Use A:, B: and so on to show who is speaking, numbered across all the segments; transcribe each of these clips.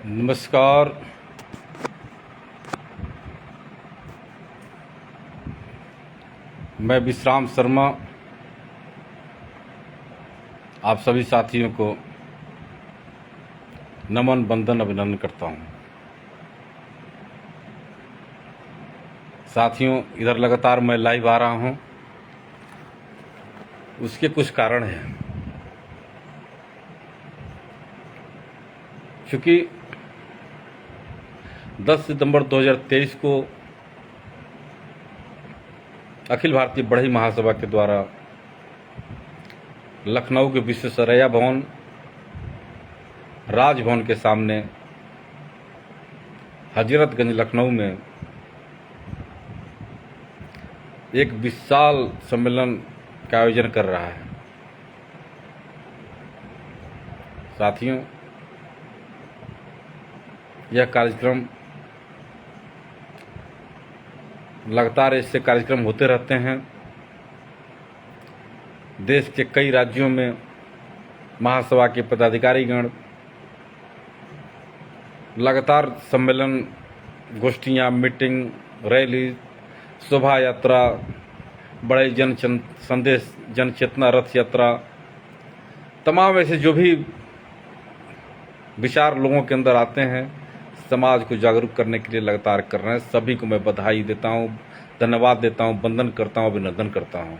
A: नमस्कार। मैं विश्राम शर्मा आप सभी साथियों को नमन बंदन अभिनंदन करता हूं। साथियों, इधर लगातार मैं लाइव आ रहा हूं, उसके कुछ कारण हैं। क्योंकि 10 सितंबर 2023 को अखिल भारतीय बढ़ई महासभा के द्वारा लखनऊ के विश्वेश्वरैया भवन राजभवन के सामने हजरतगंज लखनऊ में एक विशाल सम्मेलन का आयोजन कर रहा है। साथियों, यह कार्यक्रम लगातार ऐसे कार्यक्रम होते रहते हैं। देश के कई राज्यों में महासभा के पदाधिकारीगण लगातार सम्मेलन, गोष्ठियाँ, मीटिंग, रैली, शोभा यात्रा, बड़े जन संदेश, जन चेतना रथ यात्रा, तमाम ऐसे जो भी विचार लोगों के अंदर आते हैं, समाज को जागरूक करने के लिए लगातार कर रहे हैं। सभी को मैं बधाई देता हूं, धन्यवाद देता हूं, वंदन करता हूं, अभिनंदन करता हूं।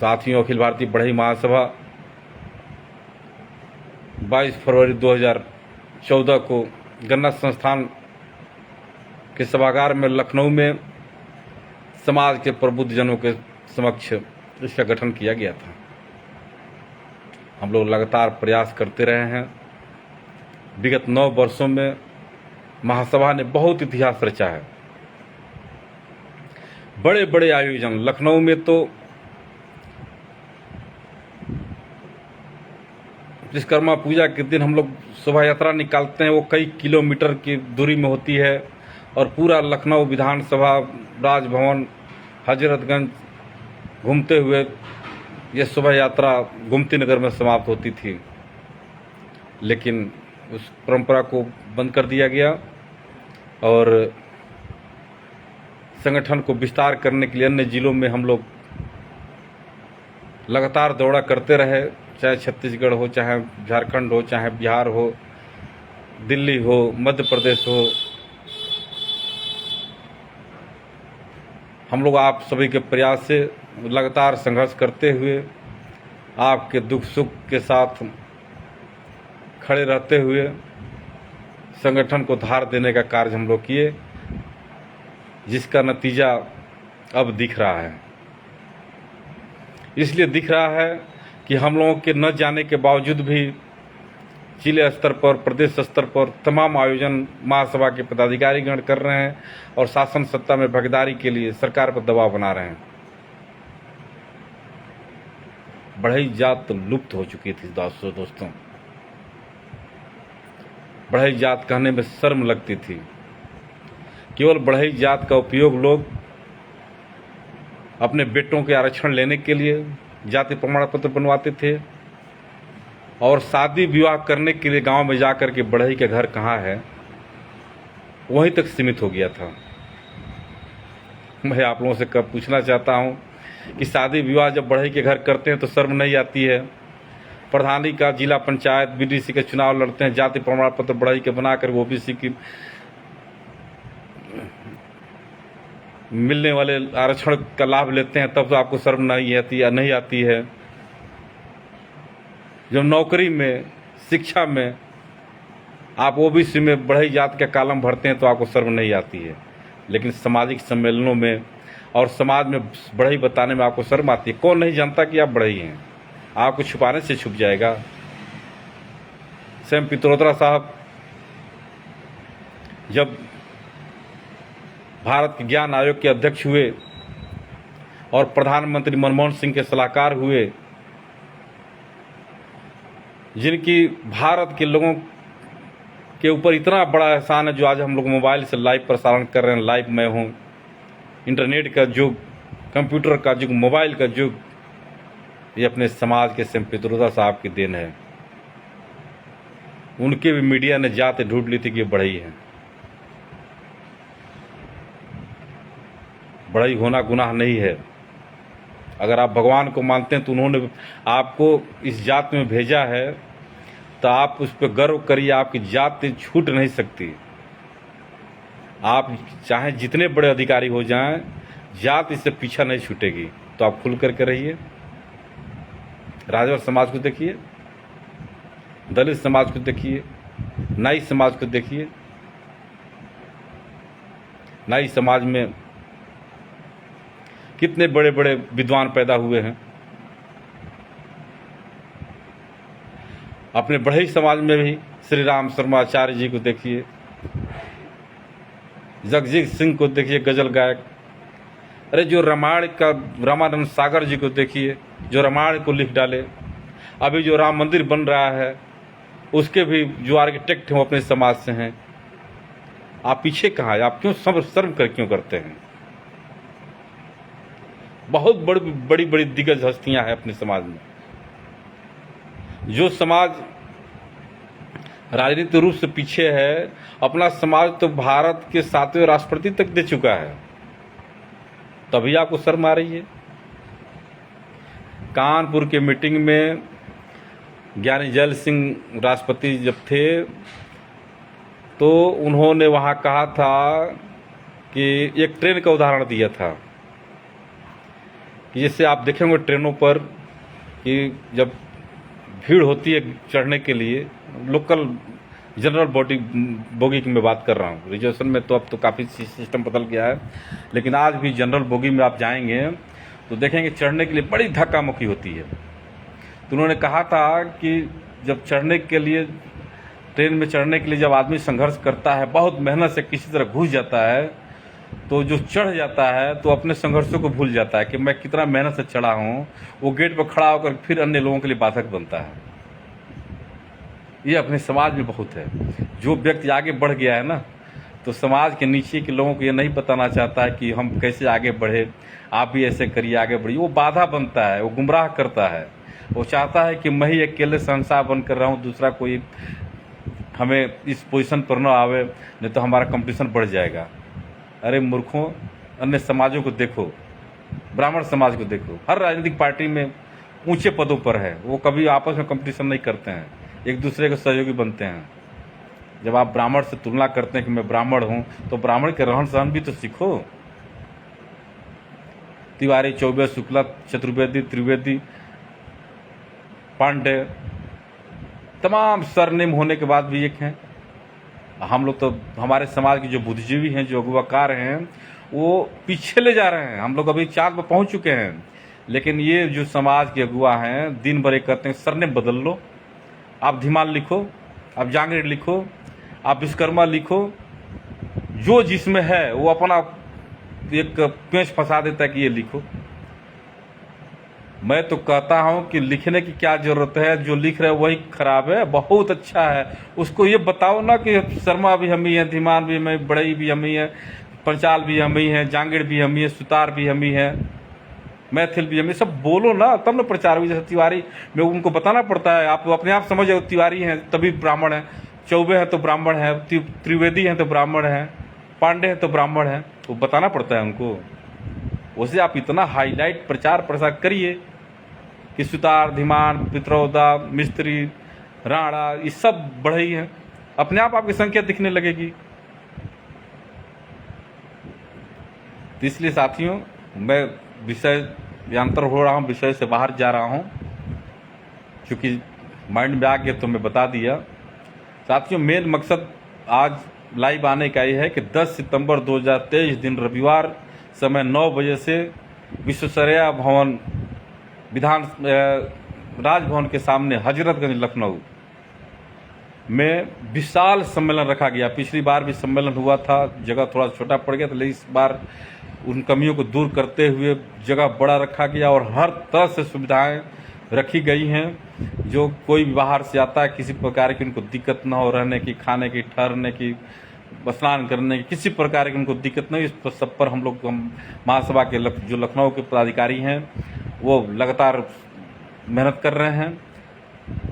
A: साथियों, अखिल भारतीय बढ़ई महासभा 22 फरवरी 2014 को गन्ना संस्थान के सभागार में लखनऊ में समाज के प्रबुद्ध जनों के समक्ष इसका गठन किया गया था। हम लोग लगातार प्रयास करते रहे हैं। विगत 9 वर्षों में महासभा ने बहुत इतिहास रचा है। बड़े बड़े आयोजन लखनऊ में तो विश्वकर्मा पूजा के दिन हम लोग शोभा यात्रा निकालते हैं, वो कई किलोमीटर की दूरी में होती है और पूरा लखनऊ विधानसभा, राजभवन, हजरतगंज घूमते हुए यह शोभा यात्रा गोमती नगर में समाप्त होती थी। लेकिन उस परंपरा को बंद कर दिया गया और संगठन को विस्तार करने के लिए अन्य जिलों में हम लोग लगातार दौड़ा करते रहे, चाहे छत्तीसगढ़ हो, चाहे झारखंड हो, चाहे बिहार हो, दिल्ली हो, मध्य प्रदेश हो। हम लोग आप सभी के प्रयास से लगातार संघर्ष करते हुए, आपके दुख सुख के साथ खड़े रहते हुए संगठन को धार देने का कार्य हम लोग किए, जिसका नतीजा अब दिख रहा है। इसलिए दिख रहा है कि हम लोगों के न जाने के बावजूद भी जिले स्तर पर, प्रदेश स्तर पर तमाम आयोजन महासभा के पदाधिकारीगण कर रहे हैं और शासन सत्ता में भागीदारी के लिए सरकार पर दबाव बना रहे हैं। बढ़ई जात लुप्त हो चुकी थी दोस्तों। बढ़ई जात कहने में शर्म लगती थी। केवल बढ़ई जात का उपयोग लोग अपने बेटों के आरक्षण लेने के लिए जाति प्रमाण पत्र बनवाते थे और शादी विवाह करने के लिए गांव में जाकर के बढ़ई के घर कहाँ है वहीं तक सीमित हो गया था। मैं आप लोगों से कब पूछना चाहता हूं कि शादी विवाह जब बढ़ई के घर करते हैं तो शर्म नहीं आती है? प्रधानी का, जिला पंचायत, बीडीसी के चुनाव लड़ते हैं, जाति प्रमाण पत्र बढ़ई के बनाकर ओबीसी की मिलने वाले आरक्षण का लाभ लेते हैं, तब तो आपको शर्म नहीं आती है। जब नौकरी में, शिक्षा में आप ओबीसी में बढ़ई जात का कॉलम भरते हैं तो आपको शर्म नहीं आती है। लेकिन सामाजिक सम्मेलनों में और समाज में बढ़ई बताने में आपको शर्म आती है। कौन नहीं जानता कि आप बढ़ई हैं? आपको छुपाने से छुप जाएगा। स्वयं पित्रोदा साहब जब भारत के ज्ञान आयोग के अध्यक्ष हुए और प्रधानमंत्री मनमोहन सिंह के सलाहकार हुए, जिनकी भारत के लोगों के ऊपर इतना बड़ा एहसान है, जो आज हम लोग मोबाइल से लाइव प्रसारण कर रहे हैं, लाइव मैं हूँ, इंटरनेट का युग, कंप्यूटर का युग, मोबाइल का युग, ये अपने समाज के सिंह पित्रोदा साहब की देन है। उनके भी मीडिया ने जाते ढूंढ ली थी कि ये बढ़ई है। बढ़ई होना गुनाह नहीं है। अगर आप भगवान को मानते हैं तो उन्होंने आपको इस जात में भेजा है, तो आप उस पर गर्व करिए। आपकी जात छूट नहीं सकती। आप चाहे जितने बड़े अधिकारी हो जाएं, जात इससे पीछा नहीं छूटेगी। तो आप खुल करके रहिए। राजभर समाज को देखिए, दलित समाज को देखिए, नाई समाज को देखिए। नाई समाज में कितने बड़े बड़े विद्वान पैदा हुए हैं। अपने बढ़ई समाज में भी श्री राम शर्मा आचार्य जी को देखिए, जगजीत सिंह को देखिए, गजल गायक। अरे जो रामायण का रामानंद सागर जी को देखिए, जो रामायण को लिख डाले। अभी जो राम मंदिर बन रहा है उसके भी जो आर्किटेक्ट हैं वो अपने समाज से हैं। आप पीछे कहाँ हैं? आप क्यों शर्म क्यों करते हैं? बहुत बड़ी बड़ी दिग्गज हस्तियां हैं अपने समाज में। जो समाज राजनीतिक रूप से पीछे है, अपना समाज तो भारत के 7वें राष्ट्रपति तक दे चुका है, तभी आपको शर्म आ रही है। कानपुर के मीटिंग में ज्ञानी जैल सिंह राष्ट्रपति जब थे तो उन्होंने वहाँ कहा था कि एक ट्रेन का उदाहरण दिया था कि जैसे आप देखेंगे ट्रेनों पर कि जब भीड़ होती है चढ़ने के लिए, लोकल जनरल बोगी की मैं बात कर रहा हूँ। रिजर्वेशन में तो अब तो काफ़ी सिस्टम बदल गया है, लेकिन आज भी जनरल बोगी में आप जाएंगे तो देखेंगे चढ़ने के लिए बड़ी धक्का मुक्की होती है। तो उन्होंने कहा था कि जब चढ़ने के लिए, ट्रेन में चढ़ने के लिए जब आदमी संघर्ष करता है, बहुत मेहनत से किसी तरह घुस जाता है, तो जो चढ़ जाता है तो अपने संघर्षों को भूल जाता है कि मैं कितना मेहनत से चढ़ा हूँ। वो गेट पर खड़ा होकर फिर अन्य लोगों के लिए बाधक बनता है। ये अपने समाज में बहुत है। जो व्यक्ति आगे बढ़ गया है ना, तो समाज के नीचे के लोगों को ये नहीं बताना चाहता है कि हम कैसे आगे बढ़े, आप भी ऐसे करिए, आगे बढ़िए। वो बाधा बनता है, वो गुमराह करता है। वो चाहता है कि मैं ही अकेले शहंशाह बनकर रहा हूँ, दूसरा कोई हमें इस पोजीशन पर न आवे, नहीं तो हमारा कंपटीशन बढ़ जाएगा। अरे मूर्खों, अन्य समाजों को देखो, ब्राह्मण समाज को देखो, हर राजनीतिक पार्टी में ऊंचे पदों पर है। वो कभी आपस में कंपटीशन नहीं करते हैं, एक दूसरे के सहयोगी बनते हैं। जब आप ब्राह्मण से तुलना करते हैं कि मैं ब्राह्मण हूं, तो ब्राह्मण के रहन सहन भी तो सीखो। तिवारी, चौबे, शुक्ला, चतुर्वेदी, त्रिवेदी, पांडे, तमाम सरनेम होने के बाद भी एक हैं। हम लोग तो, हमारे समाज के जो बुद्धिजीवी हैं, जो अगुवाकार हैं, वो पीछे ले जा रहे हैं। हम लोग अभी चांद पर पहुंच चुके हैं, लेकिन ये जो समाज के अगुवा हैं दिन भर एक कहते हैं सरनेम बदल लो। आप धीमान लिखो, आप जांगीर लिखो, आप विश्वकर्मा लिखो, जो जिसमें है वो अपना एक पेंच फंसा देता है कि ये लिखो। मैं तो कहता हूं कि लिखने की क्या जरूरत है? जो लिख रहे हैं वही खराब है, बहुत अच्छा है। उसको ये बताओ ना कि शर्मा भी हम ही है, धीमान भी हम ही, बढ़ई भी हम ही है, पंचाल भी हम ही है, जांगीर भी हम ही है, सुतार भी हम ही है, मैथिल भी हम ही। सब बोलो ना, तब ना प्रचार हुई। जैसे तिवारी में उनको बताना पड़ता है, आप अपने आप समझ जाओ तिवारी हैं तभी ब्राह्मण है, चौबे हैं तो ब्राह्मण है, त्रिवेदी हैं तो ब्राह्मण है, पांडे हैं तो ब्राह्मण है। वो बताना पड़ता है उनको। उसे आप इतना हाईलाइट प्रचार प्रसार करिए कि सुतार, धीमान, पित्रोदा, मिस्त्री, राणा, ये सब बढ़ई हैं। अपने आप आपकी संख्या दिखने लगेगी। तो इसलिए साथियों, मैं विषय व्यांतर हो रहा हूँ, विषय से बाहर जा रहा हूँ, क्योंकि माइंड में आ गया तो मैं बता दिया। साथियों, मेन मकसद आज लाइव आने का ये है कि 10 सितंबर 2023 दिन रविवार समय 9 बजे से विश्वेश्वरैया भवन, राजभवन के सामने हजरतगंज लखनऊ में विशाल सम्मेलन रखा गया। पिछली बार भी सम्मेलन हुआ था, जगह थोड़ा छोटा पड़ गया था, लेकिन इस बार उन कमियों को दूर करते हुए जगह बड़ा रखा गया और हर तरह से सुविधाएं रखी गई हैं। जो कोई भी बाहर से आता है, किसी प्रकार की उनको दिक्कत ना हो, रहने की, खाने की, ठहरने की, स्नान करने की, किसी प्रकार की उनको दिक्कत नहीं। इस पर सब पर हम लोग महासभा के जो लखनऊ के पदाधिकारी हैं वो लगातार मेहनत कर रहे हैं।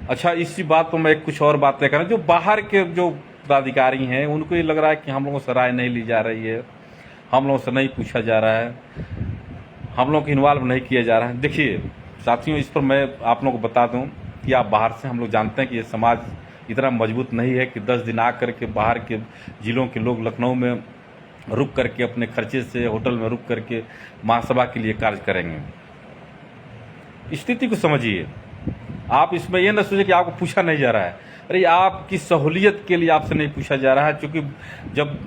A: अच्छा, इसी बात पर मैं कुछ और बातें करें। जो बाहर के जो पदाधिकारी हैं उनको ये लग रहा है कि हम लोगों से राय नहीं ली जा रही है, हम लोगों से नहीं पूछा जा रहा है, हम लोग को इन्वॉल्व नहीं किया जा रहा है। देखिए साथियों, इस पर मैं आप लोगों को बता दूं कि आप बाहर से, हम लोग जानते हैं कि ये समाज इतना मजबूत नहीं है कि 10 दिन आकर के बाहर के जिलों के लोग लखनऊ में रुक करके अपने खर्चे से होटल में रुक करके महासभा के लिए कार्य करेंगे। स्थिति को समझिए। आप इसमें यह न सोचिए कि आपको पूछा नहीं जा रहा है। अरे आपकी सहूलियत के लिए आपसे नहीं पूछा जा रहा है, क्योंकि जब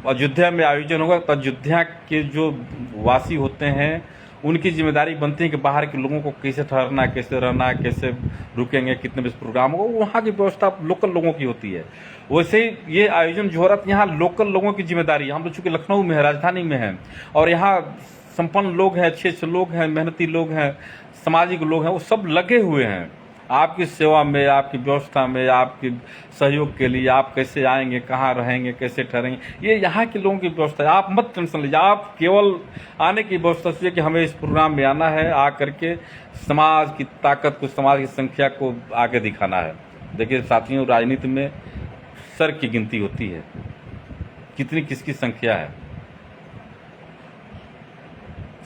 A: अयोध्या में आयोजन होगा तो अयोध्या के जो वासी होते हैं उनकी जिम्मेदारी बनती है कि बाहर के लोगों को कैसे ठहरना, कैसे रहना, कैसे रुकेंगे, कितने बजे प्रोग्राम होगा, वहाँ की व्यवस्था लोकल लोगों की होती है। वैसे ही ये आयोजन जो हो रहा है यहाँ लोकल लोगों की जिम्मेदारी है। हम लोग चूँकि लखनऊ में है, राजधानी में है, और यहाँ संपन्न लोग हैं, अच्छे अच्छे लोग हैं, मेहनती लोग हैं, सामाजिक लोग हैं, वो सब लगे हुए हैं आपकी सेवा में, आपकी व्यवस्था में, आपके सहयोग के लिए। आप कैसे आएंगे, कहाँ रहेंगे, कैसे ठहरेंगे, ये यहाँ के लोगों की व्यवस्था है। आप मत टेंशन लीजिए, आप केवल आने की व्यवस्था सोचिए कि हमें इस प्रोग्राम में आना है, आ करके समाज की ताकत को, समाज की संख्या को आगे दिखाना है। देखिए साथियों, राजनीति में सर की गिनती होती है, कितनी किसकी संख्या है।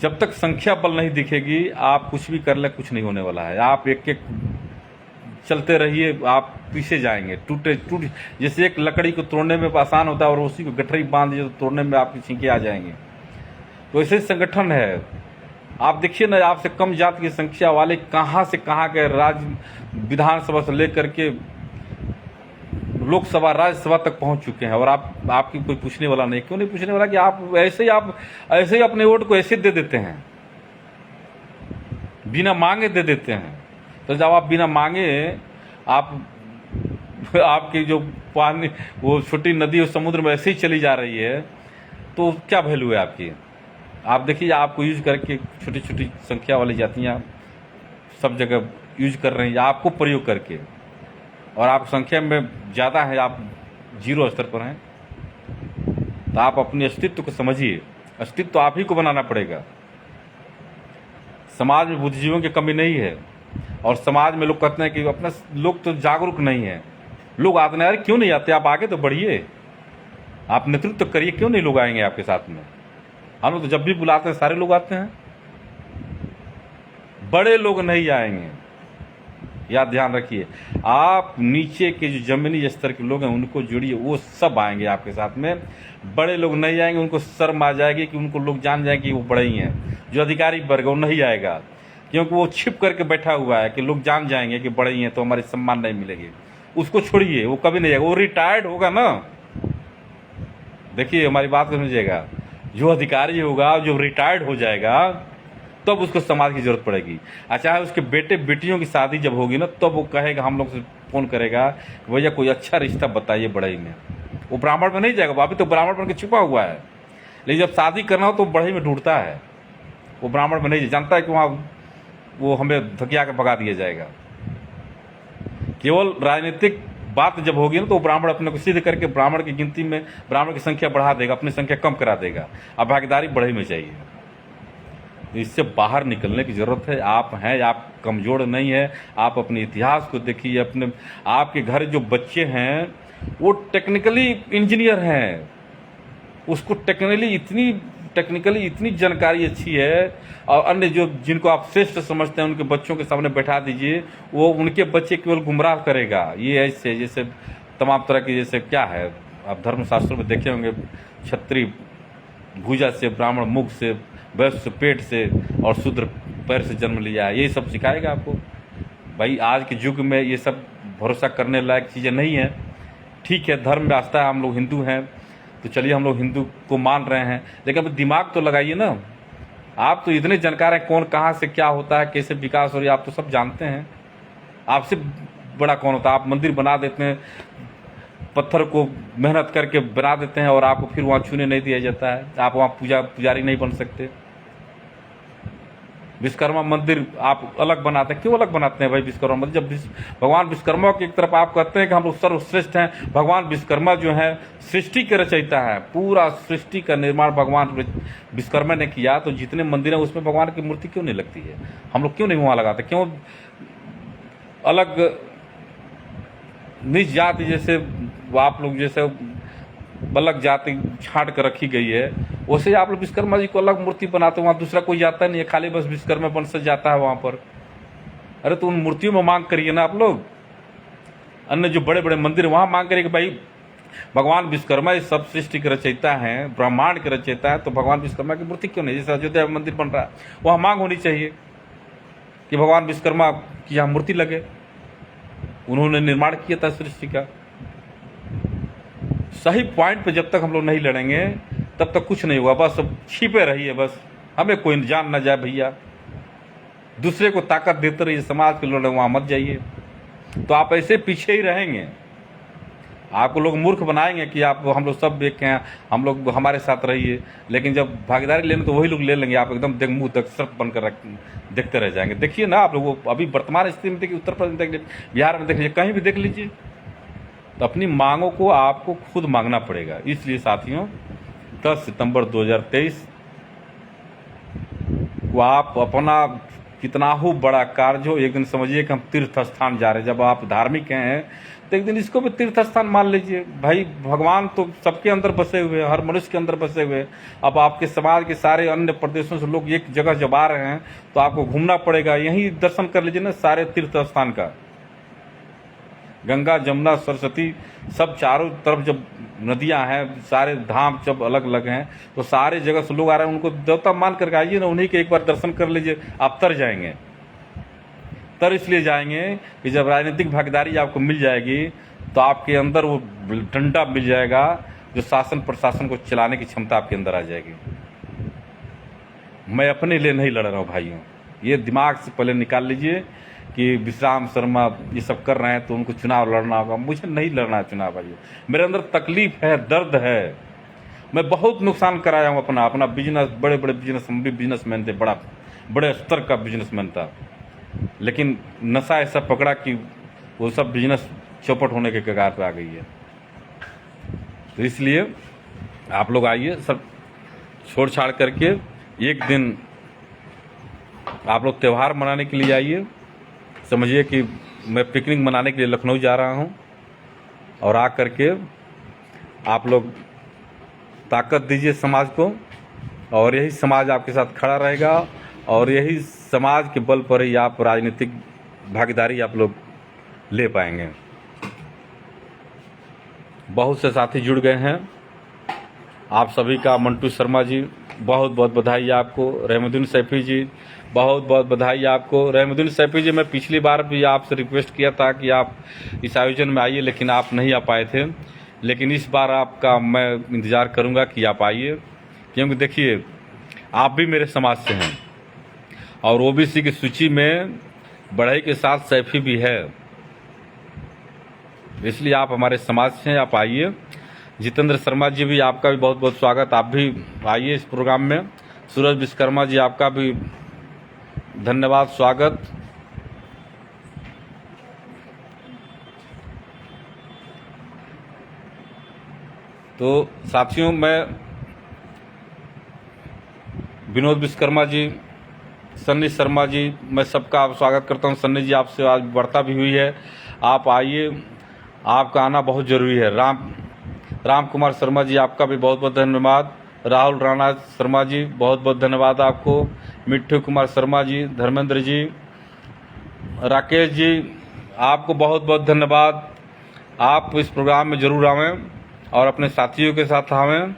A: जब तक संख्या बल नहीं दिखेगी, आप कुछ भी कर ले, कुछ नहीं होने वाला है। आप एक एक चलते रहिए, आप पीछे जाएंगे। टूट जैसे एक लकड़ी को तोड़ने में आसान होता है और उसी को गठरी बांध दिए तो तोड़ने में आपकी छींके आ जाएंगे। तो ऐसे संगठन है। आप देखिए ना, आपसे कम जाति की संख्या वाले कहाँ से कहाँ के राज्य विधानसभा से लेकर के लोकसभा, राज्यसभा तक पहुंच चुके हैं, और आपकी कोई पूछने वाला नहीं। क्यों नहीं पूछने वाला? कि आप ऐसे ही अपने वोट को ऐसे दे देते हैं, बिना मांगे दे देते हैं। तो जब आप बिना मांगे आपकी जो पानी, वो छोटी नदी और समुद्र में ऐसे ही चली जा रही है, तो क्या वैल्यू है आपकी? आप देखिए, आपको यूज करके छोटी छोटी संख्या वाली जातियां सब जगह यूज कर रही हैं आपको प्रयोग करके, और आप संख्या में ज़्यादा है, आप जीरो स्तर पर हैं। तो आप अपने अस्तित्व को समझिए। अस्तित्व तो आप ही को बनाना पड़ेगा। समाज में बुद्धिजीवियों की कमी नहीं है, और समाज में लोग कहते हैं कि अपना लोग तो जागरूक नहीं है। लोग आते नहीं, अरे क्यों नहीं आते? आप आगे तो बढ़िए, आप नेतृत्व तो करिए। क्यों नहीं लोग आएंगे आपके साथ में? हम लोग तो जब भी बुलाते हैं सारे लोग आते हैं, बड़े लोग नहीं आएंगे, याद ध्यान रखिए। आप नीचे के जो जमीनी स्तर के लोग हैं उनको जोड़िए, वो सब आएंगे आपके साथ में। बड़े लोग नहीं आएंगे, उनको शर्म आ जाएगी कि उनको लोग जान जाएंगे कि वो बड़े ही हैं। जो अधिकारी वर्ग वो नहीं आएगा, क्योंकि वो छिप करके बैठा हुआ है कि लोग जान जाएंगे कि बड़े ही हैं तो हमारे सम्मान नहीं मिलेगी। उसको छोड़िए, वो कभी नहीं आएगा। वो रिटायर्ड होगा ना, देखिए हमारी बात को समझिएगा। जो अधिकारी होगा, जो रिटायर्ड हो जाएगा, तब उसको समाज की जरूरत पड़ेगी। अच्छा, उसके बेटे बेटियों की शादी जब होगी ना, तब वो कहेगा, हम लोग से फोन करेगा, भैया कोई अच्छा रिश्ता बताइए बढ़ई में। वो ब्राह्मण में नहीं जाएगा, अभी तो ब्राह्मण बन के छुपा हुआ है, लेकिन जब शादी करना हो तो बढ़ई में ढूंढता है। वो ब्राह्मण में नहीं जानता है कि वहाँ वो हमें धकिया के भगा दिया जाएगा। केवल राजनीतिक बात जब होगी ना, तो ब्राह्मण अपने को सिद्ध करके ब्राह्मण की गिनती में ब्राह्मण की संख्या बढ़ा देगा, अपनी संख्या कम करा देगा। अब भागीदारी बढ़ई में चाहिए। इससे बाहर निकलने की जरूरत है। आप हैं, आप कमजोर नहीं है। आप अपने इतिहास को देखिए। अपने आपके घर जो बच्चे हैं वो टेक्निकली इंजीनियर हैं, उसको टेक्निकली इतनी जानकारी अच्छी है, और अन्य जो जिनको आप श्रेष्ठ समझते हैं उनके बच्चों के सामने बैठा दीजिए, वो उनके बच्चे केवल गुमराह करेगा। ये ऐसे जैसे तमाम तरह की, जैसे क्या है, आप धर्मशास्त्रों में देखे होंगे, क्षत्रिय भुजा से, ब्राह्मण मुख से, वैश्य पेट से, और शूद्र पैर से जन्म लिया है। ये सब सिखाएगा आपको। भाई आज के युग में ये सब भरोसा करने लायक चीज़ें नहीं है। ठीक है, धर्म में आस्था है, हम लोग हिंदू हैं तो चलिए हम लोग हिंदू को मान रहे हैं, लेकिन अब दिमाग तो लगाइए ना। आप तो इतने जानकार हैं, कौन कहाँ से क्या होता है, कैसे विकास हो रही है, आप तो सब जानते हैं। आपसे बड़ा कौन होता है? आप मंदिर बना देते हैं, पत्थर को मेहनत करके बना देते हैं, और आपको फिर वहाँ छूने नहीं दिया जाता है। आप वहाँ पुजारी नहीं बन सकते। विश्वकर्मा मंदिर आप अलग बनाते हैं। क्यों अलग बनाते हैं भाई विश्वकर्मा मंदिर? जब भगवान विश्वकर्मा की एक तरफ आप कहते हैं कि हम लोग सर्वश्रेष्ठ हैं। भगवान विश्वकर्मा जो है सृष्टि के रचयिता है, पूरा सृष्टि का निर्माण भगवान विश्वकर्मा ने किया। तो जितने मंदिर हैं उसमें भगवान की मूर्ति क्यों नहीं लगती है? हम लोग क्यों नहीं वहाँ लगाते? क्यों अलग निज जाति जैसे आप लोग जैसे अलग जाति छांट कर रखी गई है, वैसे आप लोग विश्वकर्मा जी को अलग मूर्ति बनाते हो, वहाँ दूसरा कोई जाता नहीं है, खाली बस विश्वकर्मा वंश जाता है वहाँ पर। अरे तो उन मूर्तियों में मांग करिए ना आप लोग, अन्य जो बड़े बड़े मंदिर वहाँ मांग करिए कि भाई भगवान विश्वकर्मा इस सब सृष्टि के रचयिता हैं, ब्रह्मांड के रचयिता है, तो भगवान विश्वकर्मा की मूर्ति क्यों नहीं? जैसे अयोध्या में मंदिर बन रहा है, वहाँ मांग होनी चाहिए कि भगवान विश्वकर्मा की यहाँ मूर्ति लगे, उन्होंने निर्माण किया था सृष्टि का। सही पॉइंट पे जब तक हम लोग नहीं लड़ेंगे तब तक कुछ नहीं हुआ। बस छिपे रहिए, बस हमें कोई जान ना जाए भैया, दूसरे को ताकत देते रहिए, समाज के लोग वहाँ मत जाइए, तो आप ऐसे पीछे ही रहेंगे। आपको लोग मूर्ख बनाएंगे कि आप हम लोग सब देख हैं, हम लोग हमारे साथ रहिए, लेकिन जब भागीदारी लेने तो वही लोग ले लेंगे, आप एकदम मुंह तक सर्प बनकर देखते रह जाएंगे। देखिए ना आप लोग अभी वर्तमान स्थिति में देखिए, उत्तर प्रदेश देख लीजिए, बिहार में देख लीजिए, कहीं भी देख लीजिए, तो अपनी मांगों को आपको खुद मांगना पड़ेगा। इसलिए साथियों 10 सितंबर 2023 को आप अपना कितना हो बड़ा कार्य हो, एक दिन समझिए कि हम तीर्थ स्थान जा रहे हैं। जब आप धार्मिक हैं तो एक दिन इसको भी तीर्थ स्थान मान लीजिए। भाई भगवान तो सबके अंदर बसे हुए हैं, हर मनुष्य के अंदर बसे हुए हैं। अब आपके समाज के सारे अन्य प्रदेशों से लोग एक जगह जब आ रहे हैं तो आपको घूमना पड़ेगा, यहीं दर्शन कर लीजिए ना सारे तीर्थ स्थान का। गंगा जमुना सरस्वती सब चारों तरफ जब नदियां हैं, सारे धाम जब अलग अलग हैं, तो सारे जगह से लोग आ रहे हैं, उनको देवता मान करके आइए ना, उन्हीं के एक बार दर्शन कर लीजिए, आप तर जाएंगे। तर इसलिए जाएंगे कि जब राजनीतिक भागीदारी आपको मिल जाएगी तो आपके अंदर वो डंडा मिल जाएगा, जो शासन प्रशासन को चलाने की क्षमता आपके अंदर आ जाएगी। मैं अपने लिए नहीं लड़ रहा हूँ भाइयों, ये दिमाग से पहले निकाल लीजिए कि विश्राम शर्मा ये सब कर रहे हैं तो उनको चुनाव लड़ना होगा। मुझे नहीं लड़ना है चुनाव भाइयों, मेरे अंदर तकलीफ है, दर्द है। मैं बहुत नुकसान कराया हूँ अपना बिजनेस, बड़े बड़े बिजनेस, हम भी बिजनेसमैन थे, बड़े स्तर का बिजनेसमैन था, लेकिन नशा ऐसा पकड़ा कि वो सब बिजनेस चौपट होने के कगार पे आ गई है। तो इसलिए आप लोग आइए, सब छोड़ छाड़ करके एक दिन आप लोग त्यौहार मनाने के लिए आइए। समझिए कि मैं पिकनिक मनाने के लिए लखनऊ जा रहा हूं, और आ करके आप लोग ताकत दीजिए समाज को, और यही समाज आपके साथ खड़ा रहेगा, और यही समाज के बल पर ही आप राजनीतिक भागीदारी आप लोग ले पाएंगे। बहुत से साथी जुड़ गए हैं, आप सभी का मंटू शर्मा जी बहुत बहुत बधाई आपको। रहमुद्दीन सैफी जी बहुत बहुत बधाई आपको। रहमुद्दीन सैफी जी, मैं पिछली बार भी आपसे रिक्वेस्ट किया था कि आप इस आयोजन में आइए, लेकिन आप नहीं आ पाए थे, लेकिन इस बार आपका मैं इंतज़ार करूंगा कि आप आइए, क्योंकि देखिए आप भी मेरे समाज से हैं, और ओबीसी की सूची में बढ़ई के साथ सैफी भी है, इसलिए आप हमारे समाज से हैं, आप आइए। जितेंद्र शर्मा जी भी, आपका भी बहुत बहुत स्वागत, आप भी आइए इस प्रोग्राम में। सूरज विश्वकर्मा जी, आपका भी धन्यवाद, स्वागत। तो साथियों, मैं विनोद विश्वकर्मा जी, सन्नी शर्मा जी, मैं सबका स्वागत करता हूं। सन्नी जी, आपसे आज वार्ता भी हुई है, आप आइए, आपका आना बहुत जरूरी है। राम कुमार शर्मा जी, आपका भी बहुत बहुत धन्यवाद। राहुल राणा शर्मा जी, बहुत बहुत धन्यवाद आपको। मिट्ठू कुमार शर्मा जी, धर्मेंद्र जी, राकेश जी, आपको बहुत बहुत धन्यवाद। आप इस प्रोग्राम में जरूर आवें और अपने साथियों के साथ आवें,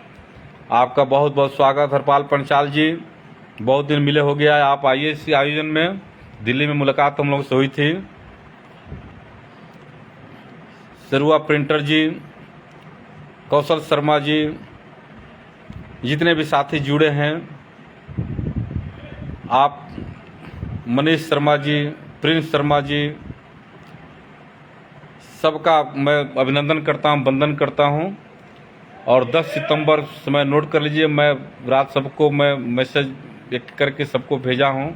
A: आपका बहुत बहुत स्वागत। हरपाल पंचाल जी, बहुत दिन मिले हो गया है, आप आइए इस आयोजन में, दिल्ली में मुलाकात हम लोगों से हुई थी। सरुआ प्रिंटर जी, कौशल शर्मा जी, जितने भी साथी जुड़े हैं, आप, मनीष शर्मा जी, प्रिंस शर्मा जी, सबका मैं अभिनंदन करता हूं, वंदन करता हूं। और 10 सितंबर समय नोट कर लीजिए, मैं रात सबको मैं मैसेज एक करके सबको भेजा हूं।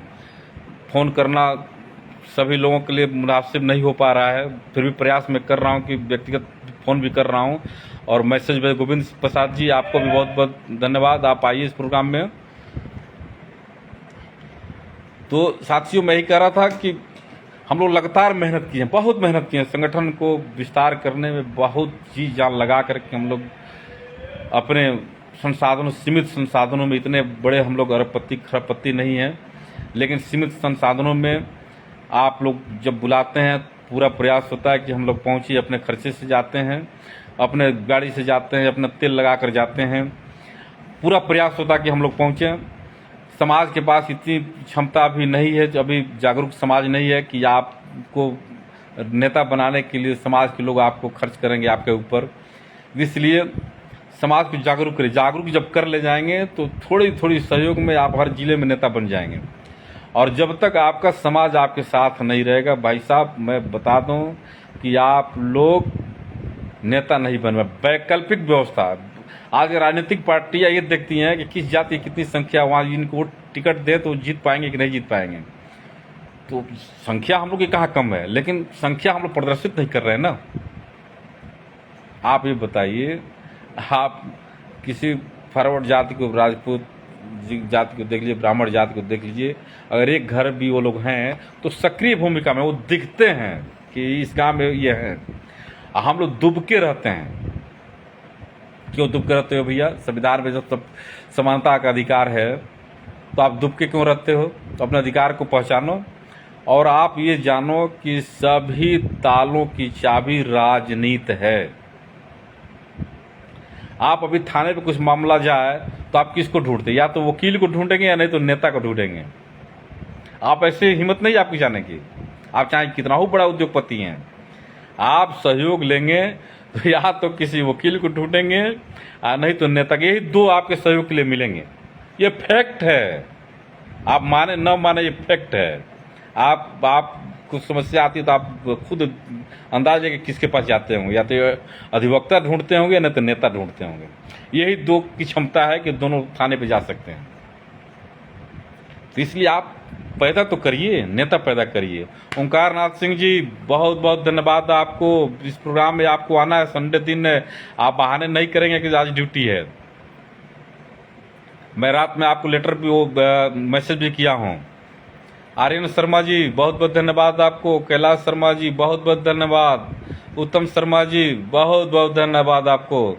A: फ़ोन करना सभी लोगों के लिए मुनासिब नहीं हो पा रहा है, फिर भी प्रयास मैं कर रहा हूं कि व्यक्तिगत फ़ोन भी कर रहा हूं और मैसेज भेज। गोविंद प्रसाद जी, आपको भी बहुत बहुत धन्यवाद, आप आइए इस प्रोग्राम में। तो साथियों, मैं ही कह रहा था कि हम लोग लगातार मेहनत किए हैं, बहुत मेहनत किए हैं। संगठन को विस्तार करने में बहुत जी जान लगा करके हम लोग अपने संसाधनों, सीमित संसाधनों में, इतने बड़े हम लोग अरबपति खरबपति नहीं हैं, लेकिन सीमित संसाधनों में आप लोग जब बुलाते हैं पूरा प्रयास होता है कि हम लोग पहुँचिए। अपने खर्चे से जाते हैं, अपने गाड़ी से जाते हैं, अपना तेल लगा कर जाते हैं, पूरा प्रयास होता है कि हम लोग पहुँचें। समाज के पास इतनी क्षमता भी नहीं है, अभी जागरूक समाज नहीं है कि आपको नेता बनाने के लिए समाज के लोग आपको खर्च करेंगे आपके ऊपर। इसलिए समाज को जागरूक करें। जागरूक जब कर ले जाएंगे तो थोड़ी थोड़ी सहयोग में आप हर जिले में नेता बन जाएंगे। और जब तक आपका समाज आपके साथ नहीं रहेगा, भाई साहब मैं बता दूं कि आप लोग नेता नहीं बन पाए। वैकल्पिक व्यवस्था, आज राजनीतिक पार्टियां ये देखती हैं कि किस जाति की कितनी संख्या, वहाँ इनको टिकट दे तो जीत पाएंगे कि नहीं जीत पाएंगे। तो संख्या हम लोग की कहाँ कम है, लेकिन संख्या हम लोग प्रदर्शित नहीं कर रहे हैं ना। आप ये बताइए, आप किसी फॉरवर्ड जाति को, राजपूत जाति को देख लीजिए, ब्राह्मण जाति को देख लीजिए, अगर एक घर भी वो लोग हैं तो सक्रिय भूमिका में वो दिखते हैं कि इस गांव में ये है। हम लोग दुबके रहते हैं। क्यों दुबके रहते हो भैया? संविधान में जब सब समानता का अधिकार है तो आप दुबके क्यों रहते हो? तो अपने अधिकार को पहचानो। और आप ये जानो कि सभी तालों की चाबी राजनीति है। आप अभी थाने पे कुछ मामला जाए तो आप किसको ढूंढते? या तो वकील को ढूंढेंगे या नहीं तो नेता को ढूंढेंगे। आप ऐसे हिम्मत नहीं आपकी जाने की। आप चाहे कितना हो बड़ा उद्योगपति हैं, आप सहयोग लेंगे तो या तो किसी वकील को ढूंढेंगे और नहीं तो नेता के। यही दो आपके सहयोग के लिए मिलेंगे। ये फैक्ट है, आप माने न माने, ये फैक्ट है। आप कुछ समस्या आती है तो आप खुद अंदाज है कि किसके पास जाते होंगे, या तो अधिवक्ता ढूंढते होंगे नहीं तो नेता ढूंढते होंगे। यही दो की क्षमता है कि दोनों थाने पे जा सकते हैं। तो इसलिए आप पैदा तो करिए, नेता पैदा करिए। ओंकार नाथ सिंह जी, बहुत बहुत धन्यवाद आपको। इस प्रोग्राम में आपको आना है, संडे दिन है, आप बहाने नहीं करेंगे कि आज ड्यूटी है। मैं रात में आपको लेटर भी, मैसेज भी किया हूँ। आर्यन शर्मा जी बहुत बहुत धन्यवाद आपको। कैलाश शर्मा जी बहुत बहुत धन्यवाद। उत्तम शर्मा जी बहुत बहुत धन्यवाद आपको।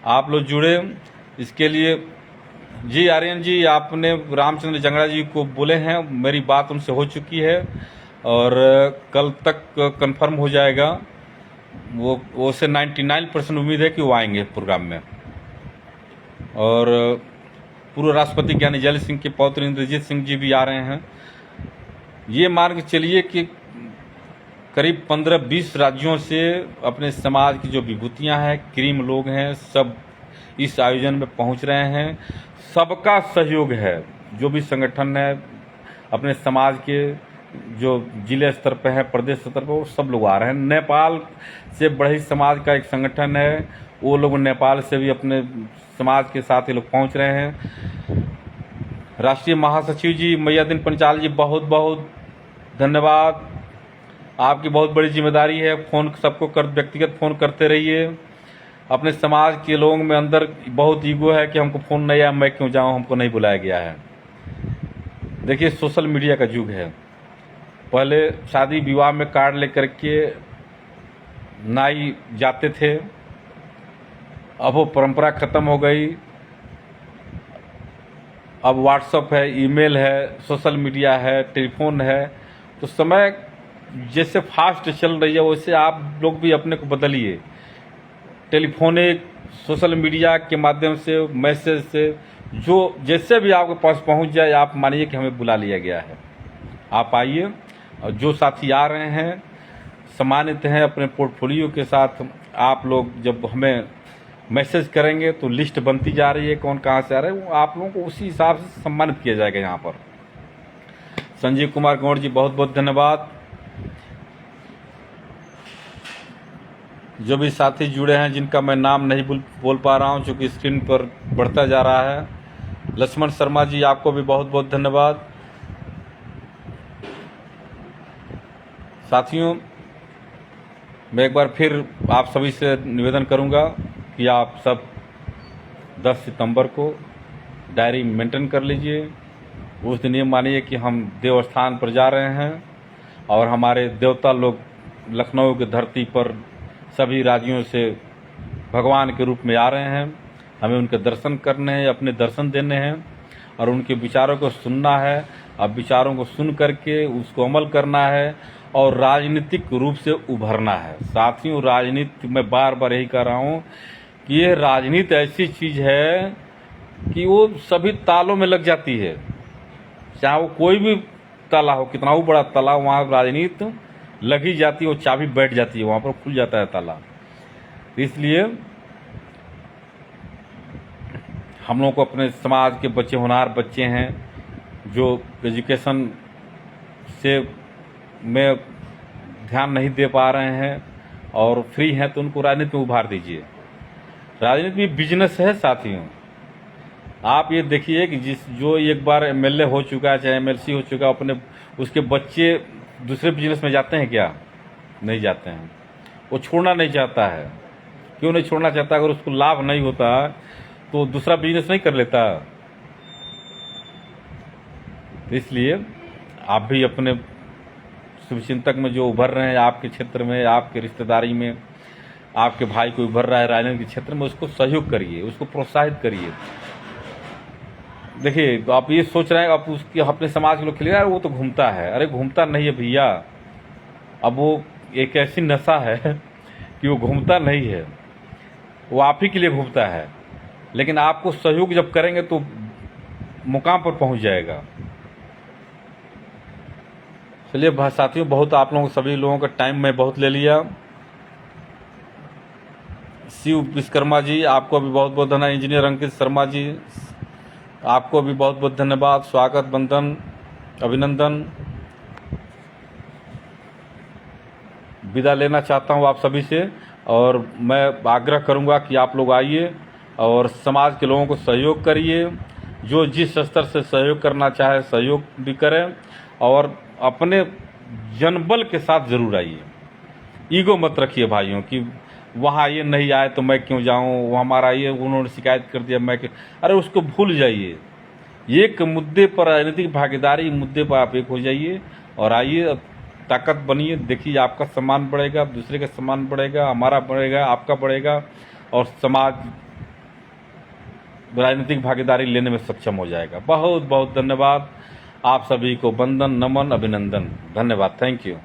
A: आप लोग जुड़े इसके लिए। जी आर्यन जी, आपने रामचंद्र जंगड़ा जी को बोले हैं, मेरी बात उनसे हो चुकी है और कल तक कंफर्म हो जाएगा। वो से 99% उम्मीद है कि वो आएंगे प्रोग्राम में। और पूर्व राष्ट्रपति ज्ञानी जैल सिंह के पौत्र इंद्रजीत सिंह जी भी आ रहे हैं। ये मान के चलिए कि करीब 15-20 राज्यों से अपने समाज की जो विभूतियां हैं, क्रीम लोग हैं, सब इस आयोजन में पहुंच रहे हैं। सबका सहयोग है। जो भी संगठन है अपने समाज के, जो जिले स्तर पे है, प्रदेश स्तर पे, वो सब लोग आ रहे हैं। नेपाल से बड़े समाज का एक संगठन है, वो लोग नेपाल से भी अपने समाज के साथ ये लोग पहुंच रहे हैं। राष्ट्रीय महासचिव जी मैयादीन पंचाल जी बहुत बहुत धन्यवाद। आपकी बहुत बड़ी जिम्मेदारी है। फ़ोन सबको व्यक्तिगत फ़ोन करते रहिए। अपने समाज के लोगों में अंदर बहुत ईगो है कि हमको फ़ोन नहीं आया, मैं क्यों जाऊं, हमको नहीं बुलाया गया है। देखिए सोशल मीडिया का युग है। पहले शादी विवाह में कार्ड लेकर के नाई जाते थे, अब वो परंपरा ख़त्म हो गई। अब व्हाट्सएप है, ईमेल है, सोशल मीडिया है, टेलीफोन है। तो समय जैसे फास्ट चल रही है वैसे आप लोग भी अपने को बदलिए। टेलीफोनिक, सोशल मीडिया के माध्यम से, मैसेज से, जो जैसे भी आपके पास पहुंच जाए, आप मानिए कि हमें बुला लिया गया है। आप आइए। और जो साथी आ रहे हैं सम्मानित हैं अपने पोर्टफोलियो के साथ। आप लोग जब हमें मैसेज करेंगे तो लिस्ट बनती जा रही है कौन कहाँ से आ रहा है, वो आप लोगों को उसी हिसाब से सम्मानित किया जाएगा। यहाँ पर संजीव कुमार गौड़ जी बहुत बहुत धन्यवाद। जो भी साथी जुड़े हैं जिनका मैं नाम नहीं बोल पा रहा हूं क्योंकि स्क्रीन पर बढ़ता जा रहा है। लक्ष्मण शर्मा जी आपको भी बहुत बहुत धन्यवाद। साथियों, मैं एक बार फिर आप सभी से निवेदन करूंगा कि आप सब 10 सितंबर को डायरी मेंटेन कर लीजिए। उस दिन ये मानिए कि हम देवस्थान पर जा रहे हैं और हमारे देवता लोग लखनऊ की धरती पर सभी राज्यों से भगवान के रूप में आ रहे हैं। हमें उनके दर्शन करने हैं, अपने दर्शन देने हैं और उनके विचारों को सुनना है। अब विचारों को सुन करके उसको अमल करना है और राजनीतिक रूप से उभरना है। साथियों, राजनीति मैं बार बार यही कह रहा हूँ कि ये राजनीति ऐसी चीज़ है कि वो सभी तालों में लग जाती है, चाहे वो कोई भी ताला हो, कितना भी बड़ा ताला, वहाँ राजनीति लगी जाती है, वो चाबी बैठ जाती है, वहाँ पर खुल जाता है ताला। इसलिए हम लोग को अपने समाज के बच्चे, होनहार बच्चे हैं जो एजुकेशन से में ध्यान नहीं दे पा रहे हैं और फ्री हैं, तो उनको राजनीति में उभार दीजिए। राजनीति भी बिजनेस है साथियों। आप ये देखिए कि जो एक बार एमएलए हो चुका है, चाहे एमएलसी हो चुका है, अपने उसके बच्चे दूसरे बिजनेस में जाते हैं क्या? नहीं जाते हैं। वो छोड़ना नहीं चाहता है। क्यों नहीं छोड़ना चाहता? अगर उसको लाभ नहीं होता तो दूसरा बिजनेस नहीं कर लेता। इसलिए आप भी अपने शुभचिंतक में जो उभर रहे हैं, आपके क्षेत्र में, आपके रिश्तेदारी में आपके भाई को उभर रहा है राजनीति के क्षेत्र में, उसको सहयोग करिए, उसको प्रोत्साहित करिए। देखिए, आप ये सोच रहे हैं आप उसकी अपने समाज के लोग खेल रहे हैं, वो तो घूमता है। अरे घूमता नहीं है भैया, अब वो एक ऐसी नशा है कि वो घूमता नहीं है, वो आप ही के लिए घूमता है। लेकिन आपको सहयोग जब करेंगे तो मुकाम पर पहुंच जाएगा। चलिए साथियों, बहुत आप लोगों सभी लोगों का टाइम मैं बहुत ले लिया। शिव विश्वकर्मा जी, आपको भी बहुत बहुत धन्यवाद। इंजीनियर अंकित शर्मा जी, आपको भी बहुत बहुत धन्यवाद, स्वागत, वंदन, अभिनंदन। विदा लेना चाहता हूं आप सभी से और मैं आग्रह करूंगा कि आप लोग आइए और समाज के लोगों को सहयोग करिए। जो जिस स्तर से सहयोग करना चाहे सहयोग भी करें और अपने जनबल के साथ जरूर आइए। ईगो मत रखिए भाइयों कि वहाँ ये नहीं आए तो मैं क्यों जाऊँ, वो हमारा ये उन्होंने शिकायत कर दिया मैं क्यों। अरे उसको भूल जाइए। एक मुद्दे पर, राजनीतिक भागीदारी मुद्दे पर आप एक हो जाइए और आइए, ताकत बनिए। देखिए आपका सम्मान बढ़ेगा, दूसरे का सम्मान बढ़ेगा, हमारा बढ़ेगा, आपका बढ़ेगा और समाज राजनीतिक भागीदारी लेने में सक्षम हो जाएगा। बहुत बहुत धन्यवाद। आप सभी को वंदन, नमन, अभिनंदन, धन्यवाद। Thank you.